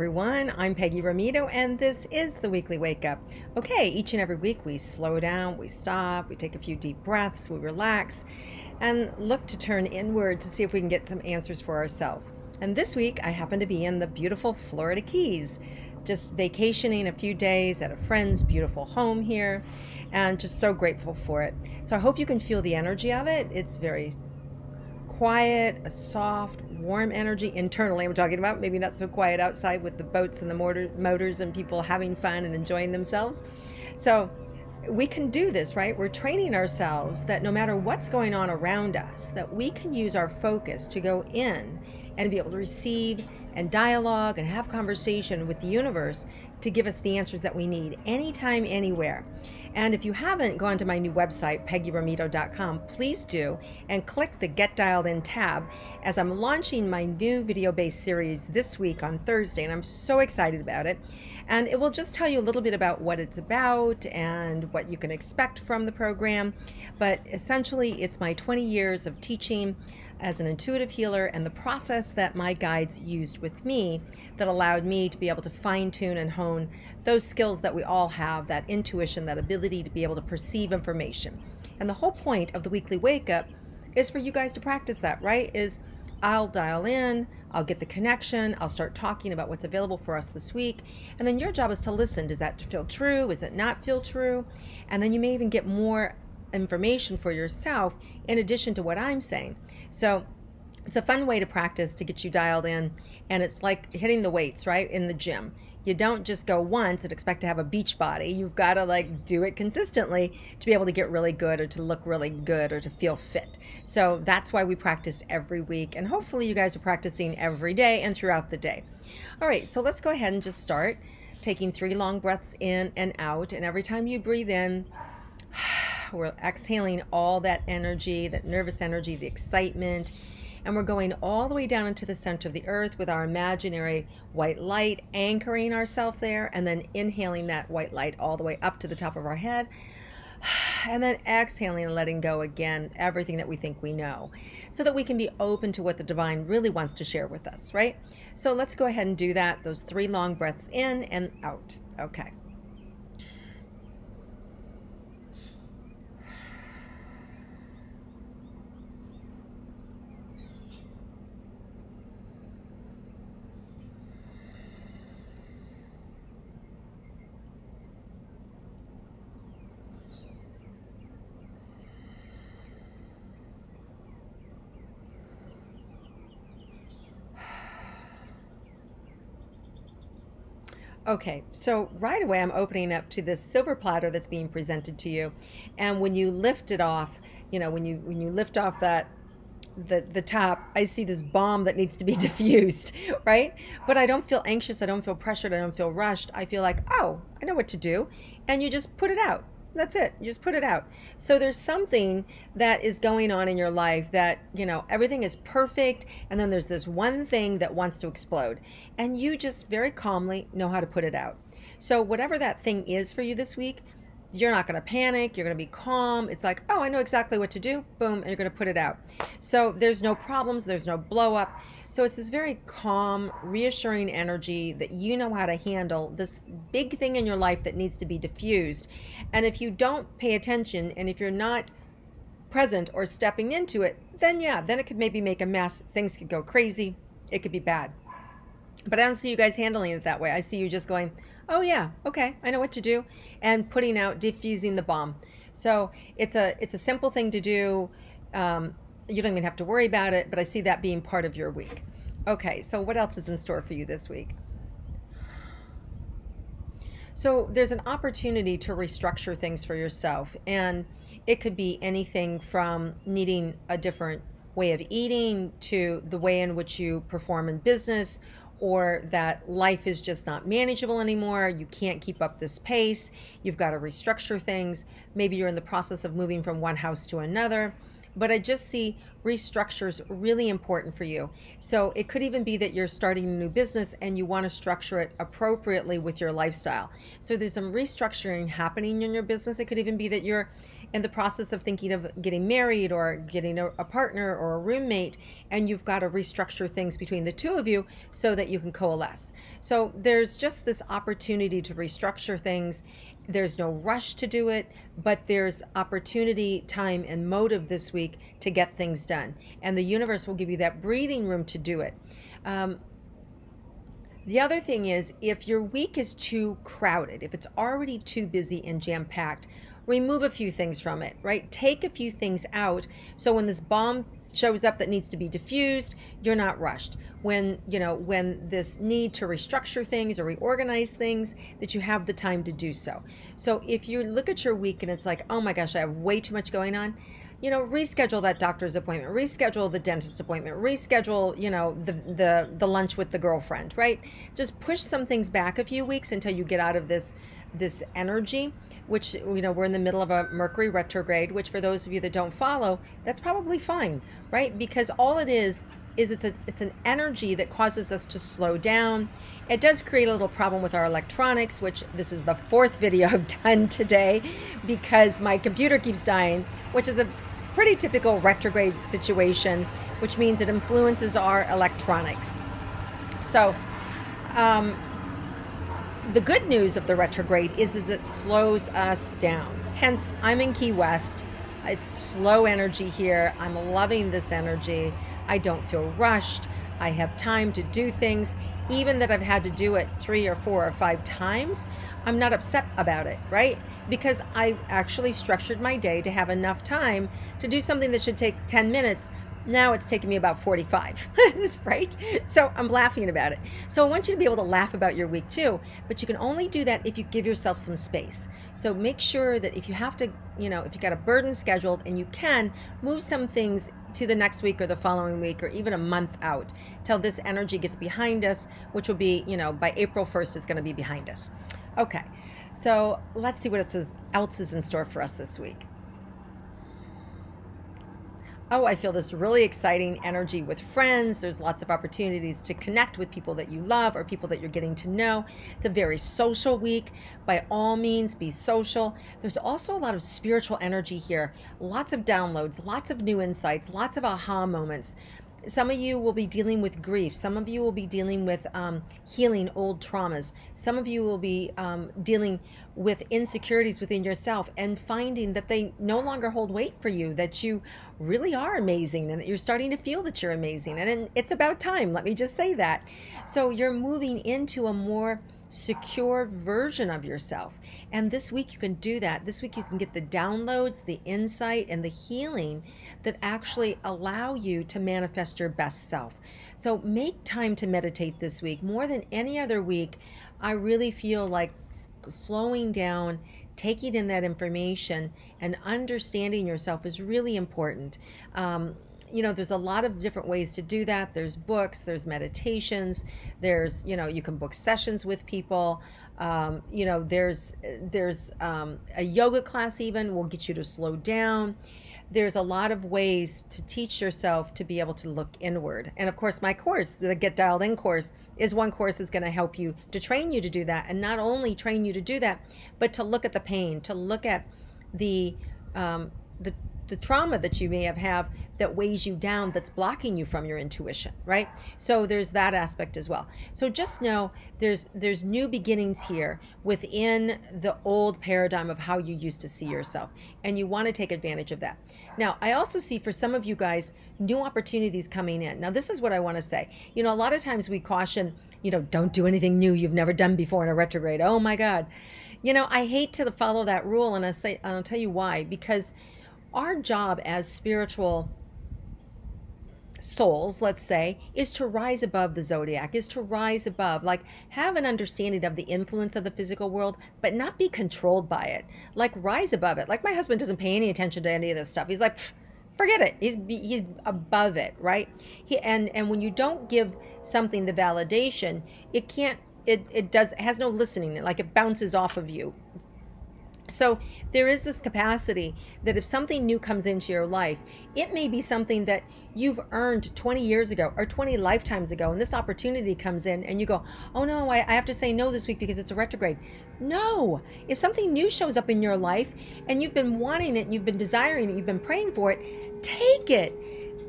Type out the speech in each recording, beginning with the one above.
everyone, I'm Peggy Rometo and this is the Weekly Wake Up. Okay, each and every week we slow down, we stop, we take a few deep breaths, we relax and look to turn inward to see if we can get some answers for ourselves. And this week I happen to be in the beautiful Florida Keys, just vacationing a few days at a friend's beautiful home here and just so grateful for it. So I hope you can feel the energy of it. It's very quiet, a soft, warm energy internally. I'm talking about maybe not so quiet outside with the boats and the motors and people having fun and enjoying themselves. So we can do this, right? We're training ourselves that no matter what's going on around us, that we can use our focus to go in and be able to receive and dialogue and have conversation with the universe to give us the answers that we need anytime, anywhere. And if you haven't gone to my new website, peggyrometo.com, please do, and click the Get Dialed In tab as I'm launching my new video-based series this week on Thursday, and I'm so excited about it. And it will just tell you a little bit about what it's about and what you can expect from the program. But essentially, it's my 20 years of teaching as an intuitive healer and the process that my guides used with me that allowed me to be able to fine-tune and hone those skills that we all have, that intuition, that ability to be able to perceive information. And the whole point of the Weekly Wake Up is for you guys to practice that, right? Is I'll dial in, I'll get the connection, I'll start talking about what's available for us this week, and then your job is to listen. Does that feel true? Does it not feel true? And then you may even get more information for yourself in addition to what I'm saying. So it's a fun way to practice to get you dialed in, and it's like hitting the weights, right, in the gym. You don't just go once and expect to have a beach body. You've got to do it consistently to be able to get really good or to look really good or to feel fit. So that's why we practice every week, and hopefully you guys are practicing every day and throughout the day. All right, so let's go ahead and just start taking 3 long breaths in and out, and every time you breathe in, we're exhaling all that energy, that nervous energy, the excitement, and we're going all the way down into the center of the earth with our imaginary white light, anchoring ourselves there, and then inhaling that white light all the way up to the top of our head, and then exhaling and letting go again, everything that we think we know, so that we can be open to what the divine really wants to share with us, right? So let's go ahead and do that, those 3 long breaths in and out. Okay. Okay, so right away I'm opening up to this silver platter that's being presented to you, and when you lift it off, when you lift off the top, I see this bomb that needs to be diffused, right? But I don't feel anxious, I don't feel pressured, I don't feel rushed. I feel like, oh, I know what to do, and you just put it out. That's it. You just put it out. So there's something that is going on in your life that, everything is perfect. And then there's this one thing that wants to explode. And you just very calmly know how to put it out. So whatever that thing is for you this week, you're not going to panic. You're going to be calm. It's like, oh, I know exactly what to do. Boom. And you're going to put it out. So there's no problems. There's no blow up. So it's this very calm, reassuring energy that you know how to handle this big thing in your life that needs to be diffused. And if you don't pay attention, and if you're not present or stepping into it, then it could maybe make a mess. Things could go crazy. It could be bad. But I don't see you guys handling it that way. I see you just going, oh yeah, okay, I know what to do, and putting out, diffusing the bomb. So it's a simple thing to do. You don't even have to worry about it, but I see that being part of your week. Okay, so what else is in store for you this week? So there's an opportunity to restructure things for yourself, and it could be anything from needing a different way of eating to the way in which you perform in business, or that life is just not manageable anymore. You can't keep up this pace. You've got to restructure things. Maybe you're in the process of moving from one house to another. But I just see restructures really important for you. So it could even be that you're starting a new business and you want to structure it appropriately with your lifestyle. So there's some restructuring happening in your business. It could even be that you're in the process of thinking of getting married or getting a partner or a roommate, and you've got to restructure things between the two of you so that you can coalesce. So there's just this opportunity to restructure things. There's no rush to do it, but there's opportunity, time, and motive this week to get things done. And the universe will give you that breathing room to do it. The other thing is, if your week is too crowded, if it's already too busy and jam-packed, remove a few things from it, right? Take a few things out so when this bomb shows up that needs to be diffused, you're not rushed. When this need to restructure things or reorganize things, that you have the time to do so. So if you look at your week and it's like, oh my gosh, I have way too much going on, reschedule that doctor's appointment, reschedule the dentist appointment, reschedule, the lunch with the girlfriend, right? Just push some things back a few weeks until you get out of this energy, which, we're in the middle of a Mercury retrograde, which for those of you that don't follow, that's probably fine, right? Because all it is it's an energy that causes us to slow down. It does create a little problem with our electronics, which this is the 4th video I've done today because my computer keeps dying, which is a pretty typical retrograde situation, which means it influences our electronics. So the good news of the retrograde is it slows us down. Hence, I'm in Key West. It's slow energy here. I'm loving this energy. I don't feel rushed. I have time to do things. Even that I've had to do it 3 or 4 or 5 times, I'm not upset about it, right? Because I actually structured my day to have enough time to do something that should take 10 minutes. Now it's taking me about 45, right? So I'm laughing about it. So I want you to be able to laugh about your week too, but you can only do that if you give yourself some space. So make sure that if you have to, if you got a burden scheduled and you can, move some things to the next week or the following week or even a month out till this energy gets behind us, which will be, by April 1st is going to be behind us. Okay, so let's see what else is in store for us this week. Oh, I feel this really exciting energy with friends. There's lots of opportunities to connect with people that you love or people that you're getting to know. It's a very social week. By all means, be social. There's also a lot of spiritual energy here. Lots of downloads, lots of new insights, lots of aha moments. Some of you will be dealing with grief. Some of you will be dealing with healing old traumas. Some of you will be dealing with insecurities within yourself and finding that they no longer hold weight for you, that you really are amazing and that you're starting to feel that you're amazing. And it's about time, let me just say that. So you're moving into a more secure version of yourself. And this week you can do that. This week you can get the downloads, the insight, and the healing that actually allow you to manifest your best self. So make time to meditate this week. More than any other week, I really feel like slowing down, taking in that information, and understanding yourself is really important. There's a lot of different ways to do that. There's books, there's meditations, there's, you can book sessions with people. There's a yoga class even will get you to slow down. There's a lot of ways to teach yourself to be able to look inward. And of course, my course, the Get Dialed In course, is one course that's going to help you to train you to do that. And not only train you to do that, but to look at the pain, to look at the trauma that you may have that weighs you down, that's blocking you from your intuition, right? So there's that aspect as well. So just know there's new beginnings here within the old paradigm of how you used to see yourself, and you want to take advantage of that. Now, I also see for some of you guys new opportunities coming in. Now, this is what I want to say. A lot of times we caution, don't do anything new you've never done before in a retrograde. Oh my God. I hate to follow that rule, and I'll tell you why. Because our job as spiritual souls, let's say, is to rise above the zodiac, is to rise above, like have an understanding of the influence of the physical world, but not be controlled by it. Like rise above it. Like my husband doesn't pay any attention to any of this stuff. He's like, forget it. He's above it, right? And when you don't give something the validation, it has no listening. Like it bounces off of you. So there is this capacity that if something new comes into your life, it may be something that you've earned 20 years ago or 20 lifetimes ago, and this opportunity comes in and you go, oh no, I have to say no this week because it's a retrograde. No, if something new shows up in your life and you've been wanting it and you've been desiring it, you've been praying for it, take it.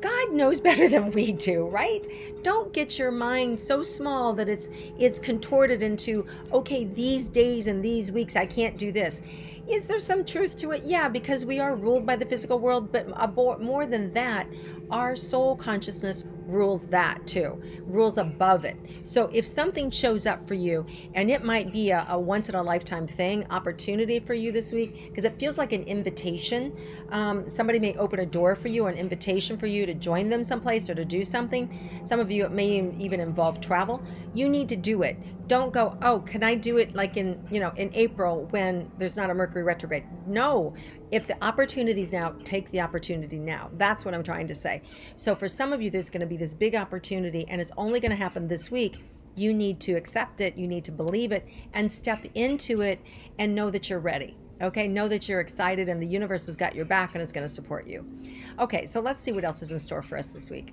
God knows better than we do, right? Don't get your mind so small that it's contorted into, okay, these days and these weeks I can't do this. Is there some truth to it? Yeah, because we are ruled by the physical world, but more than that, our soul consciousness rules that too, rules above it. So if something shows up for you, and it might be a once in a lifetime thing, opportunity for you this week, because it feels like an invitation. Somebody may open a door for you, an invitation for you to join them someplace or to do something. Some of you, it may even involve travel. You need to do it. Don't go, oh, can I do it like in April when there's not a Mercury retrograde? No. If the opportunity's now, take the opportunity now. That's what I'm trying to say. So for some of you, there's going to be this big opportunity, and it's only going to happen this week. You need to accept it. You need to believe it and step into it and know that you're ready. Okay, know that you're excited and the universe has got your back and is going to support you. Okay, so let's see what else is in store for us this week.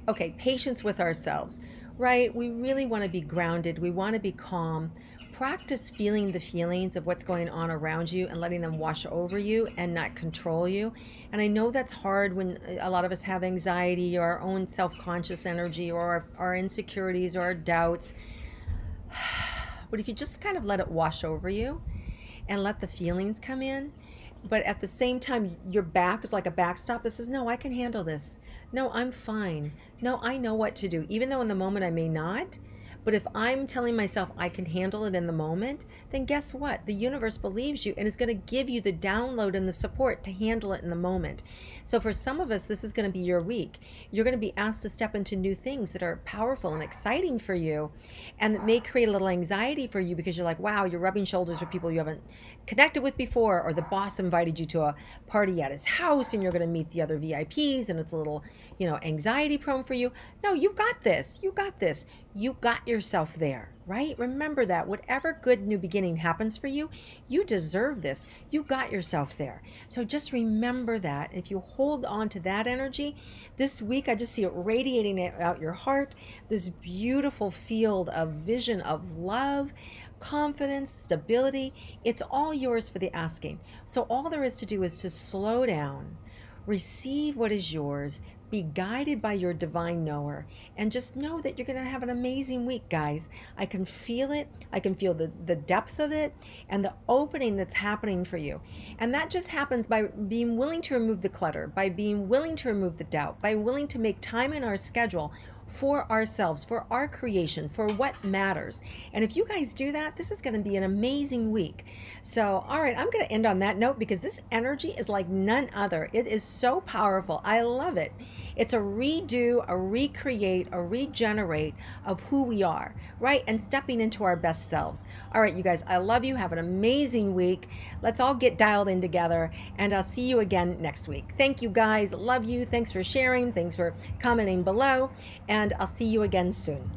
Okay, patience with ourselves, right? We really want to be grounded. We want to be calm. Practice feeling the feelings of what's going on around you and letting them wash over you and not control you. And I know that's hard when a lot of us have anxiety or our own self-conscious energy or our insecurities or our doubts. But if you just kind of let it wash over you and let the feelings come in, but at the same time, your back is like a backstop that says, no, I can handle this. No, I'm fine. No, I know what to do. Even though in the moment I may not, but if I'm telling myself I can handle it in the moment, then guess what? The universe believes you and is going to give you the download and the support to handle it in the moment. So for some of us, this is going to be your week. You're going to be asked to step into new things that are powerful and exciting for you, and that may create a little anxiety for you because you're like, wow, you're rubbing shoulders with people you haven't connected with before, or the boss invited you to a party at his house and you're going to meet the other VIPs and it's a little, anxiety prone for you. No, you got this. You got this. You got yourself there, right? Remember that whatever good new beginning happens for you, you deserve this. You got yourself there. So just remember that. If you hold on to that energy, this week I just see it radiating out your heart, this beautiful field of vision of love, confidence, stability. It's all yours for the asking. So all there is to do is to slow down, receive what is yours, be guided by your divine knower, and just know that you're going to have an amazing week, guys. I can feel it. I can feel the depth of it and the opening that's happening for you. And that just happens by being willing to remove the clutter, by being willing to remove the doubt, by willing to make time in our schedule for ourselves, for our creation, for what matters. And if you guys do that, this is going to be an amazing week. So, all right, I'm going to end on that note because this energy is like none other. It is so powerful. I love it. It's a redo, a recreate, a regenerate of who we are, right? And stepping into our best selves. All right, you guys, I love you. Have an amazing week. Let's all get dialed in together, and I'll see you again next week. Thank you, guys. Love you. Thanks for sharing. Thanks for commenting below. And I'll see you again soon.